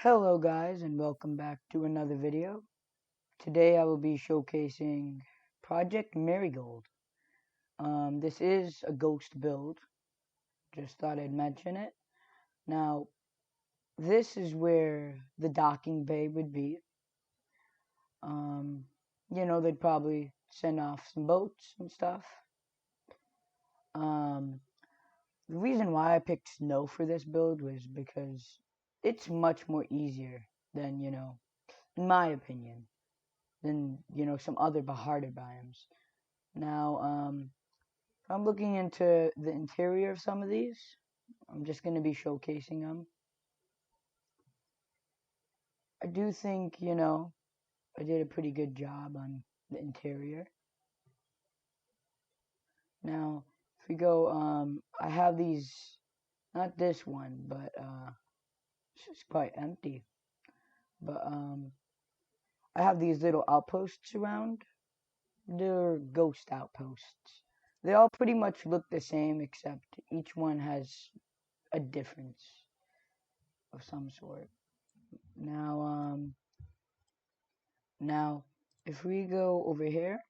Hello guys and welcome back to another video. Today I will be showcasing Project Marigold. This is a ghost build, just thought I'd mention it. Now, this is where the docking bay would be. Um, they'd probably send off some boats and stuff. Um, the reason why I picked snow for this build was because it's much more easier than, in my opinion, than some other harder biomes. Now, I'm looking into the interior of some of these. I'm just going to be showcasing them. I do think, I did a pretty good job on the interior. Now, if we go, I have these, not this one, but it's just quite empty. But I have these little outposts around. They're ghost outposts. They all pretty much look the same, except each one has a difference of some sort. Now, now, if we go over here,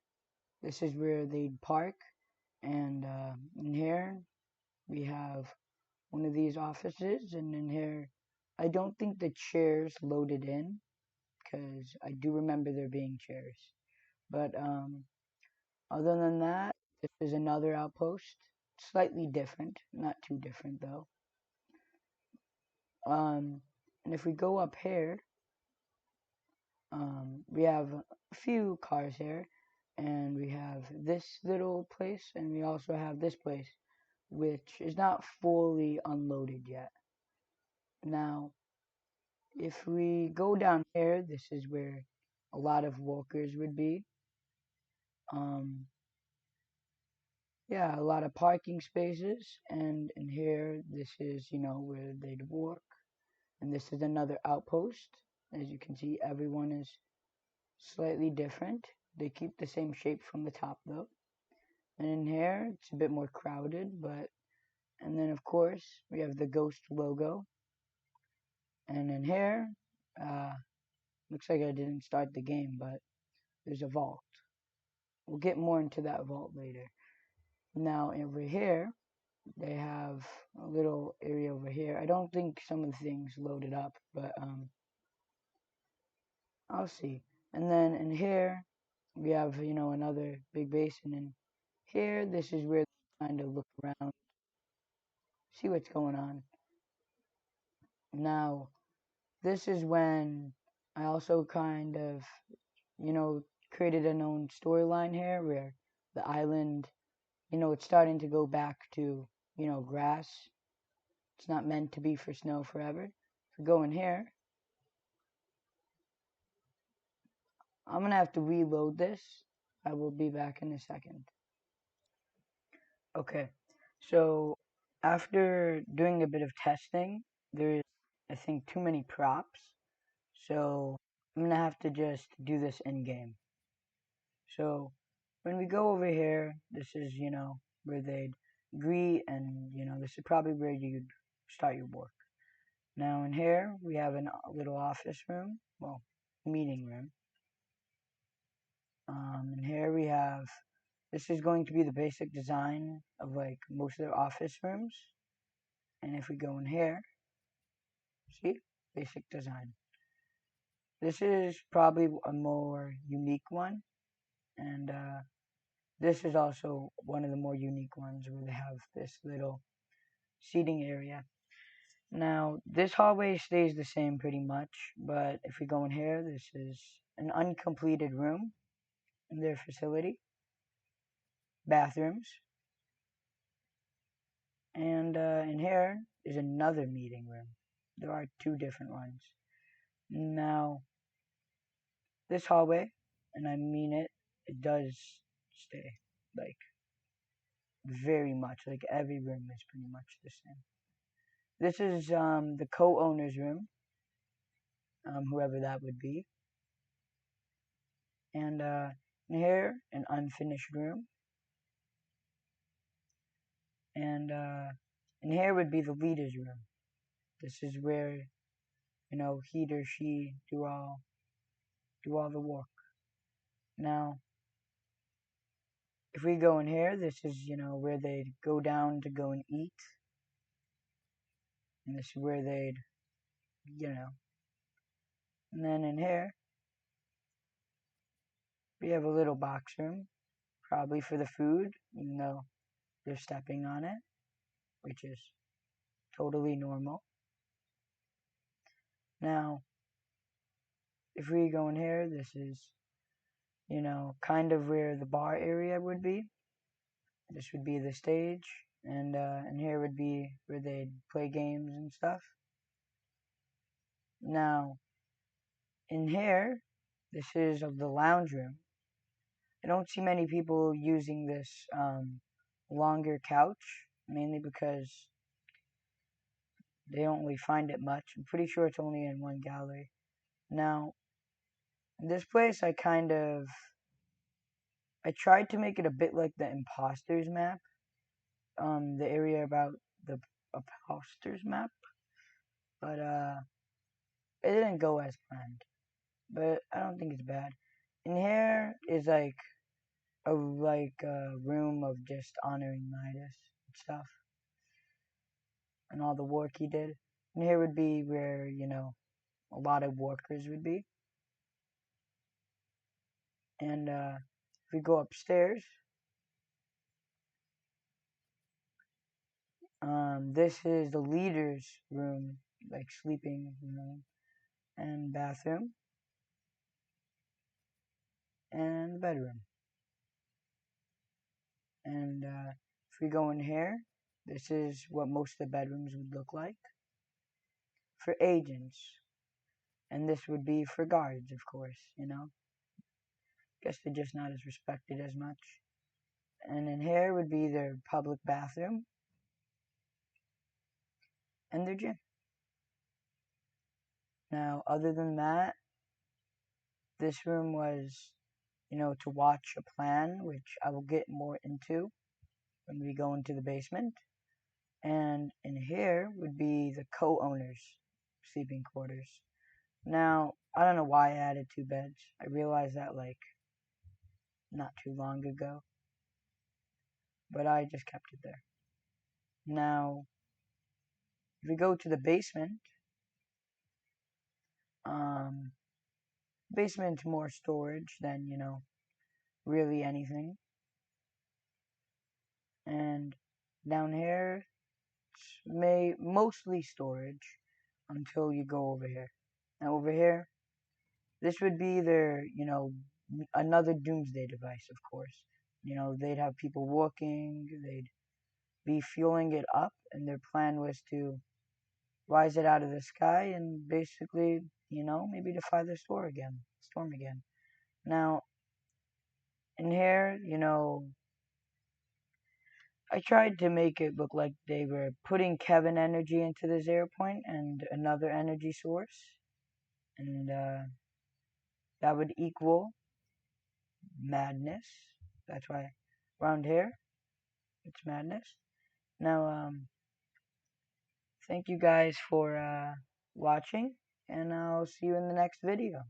this is where they'd park, and in here we have one of these offices, and in here, I don't think the chairs loaded in, because I do remember there being chairs. But other than that, this is another outpost, slightly different, not too different though. And if we go up here, we have a few cars here, and we have this little place, and we also have this place, which is not fully unloaded yet. Now, if we go down here, this is where a lot of walkers would be. Um, yeah, a lot of parking spaces, and in here, this is, where they'd walk. And this is another outpost. As you can see, everyone is slightly different. They keep the same shape from the top though. And in here, it's a bit more crowded, and then of course, we have the ghost logo. And in here, uh, looks like I didn't start the game, but there's a vault. We'll get more into that vault later. Now over here, they have a little area over here. I don't think some of the things loaded up, but I'll see. And then in here, we have, another big basin. And here, this is where they kind of look around, see what's going on. Now, this is when I also kind of, created an own storyline here where the island, it's starting to go back to, grass. It's not meant to be for snow forever. If we go in here, I'm going to have to reload this. I will be back in a second. Okay, so after doing a bit of testing, there's, I think, too many props. So I'm going to have to just do this in game. So when we go over here, this is, where they'd greet, and, this is probably where you'd start your work. Now in here, we have a little office room, well, meeting room. And here we have, this is going to be the basic design of like most of the office rooms. And if we go in here, see, basic design. This is probably a more unique one, and this is also one of the more unique ones where they have this little seating area. Now, this hallway stays the same pretty much, but if we go in here, this is an uncompleted room in their facility, bathrooms, and in here is another meeting room. There are two different ones. Now, this hallway, and I mean it, it does stay like very much, like every room is pretty much the same. This is the co-owner's room, whoever that would be. And in here, an unfinished room. And in here would be the leader's room. This is where, he or she do all the work. Now, if we go in here, this is, where they'd go down to go and eat. And this is where they'd, you know. And then in here, we have a little box room, probably for the food, even though they're stepping on it, which is totally normal. Now, if we go in here, this is, kind of where the bar area would be. This would be the stage, and here would be where they'd play games and stuff. Now, in here, this is of the lounge room. I don't see many people using this longer couch, mainly because they don't really find it much. I'm pretty sure it's only in one gallery. Now, in this place, I tried to make it a bit like the imposters map, the area about the imposters map, but it didn't go as planned. But I don't think it's bad. In here is a room of just honoring Midas and stuff, and all the work he did. And here would be where a lot of workers would be. And if we go upstairs, this is the leader's room, like sleeping room, and bathroom, and bedroom. And if we go in here, this is what most of the bedrooms would look like for agents. And this would be for guards, of course. Guess they're just not as respected as much. And in here would be their public bathroom and their gym. Now, other than that, this room was, to watch a plan, which I will get more into when we go into the basement. And in here would be the co-owners' sleeping quarters. Now, I don't know why I added 2 beds. I realized that, not too long ago. But I just kept it there. Now, if we go to the basement, um, basement's more storage than, really anything. And down here, it's mostly storage until you go over here. Now, over here, this would be their, another doomsday device, of course. They'd have people walking, they'd be fueling it up, and their plan was to rise it out of the sky and basically, maybe defy the storm again. Now, in here, I tried to make it look like they were putting Kevin energy into the 0 point and another energy source, and that would equal madness. That's why around here, it's madness. Now, thank you guys for watching, and I'll see you in the next video.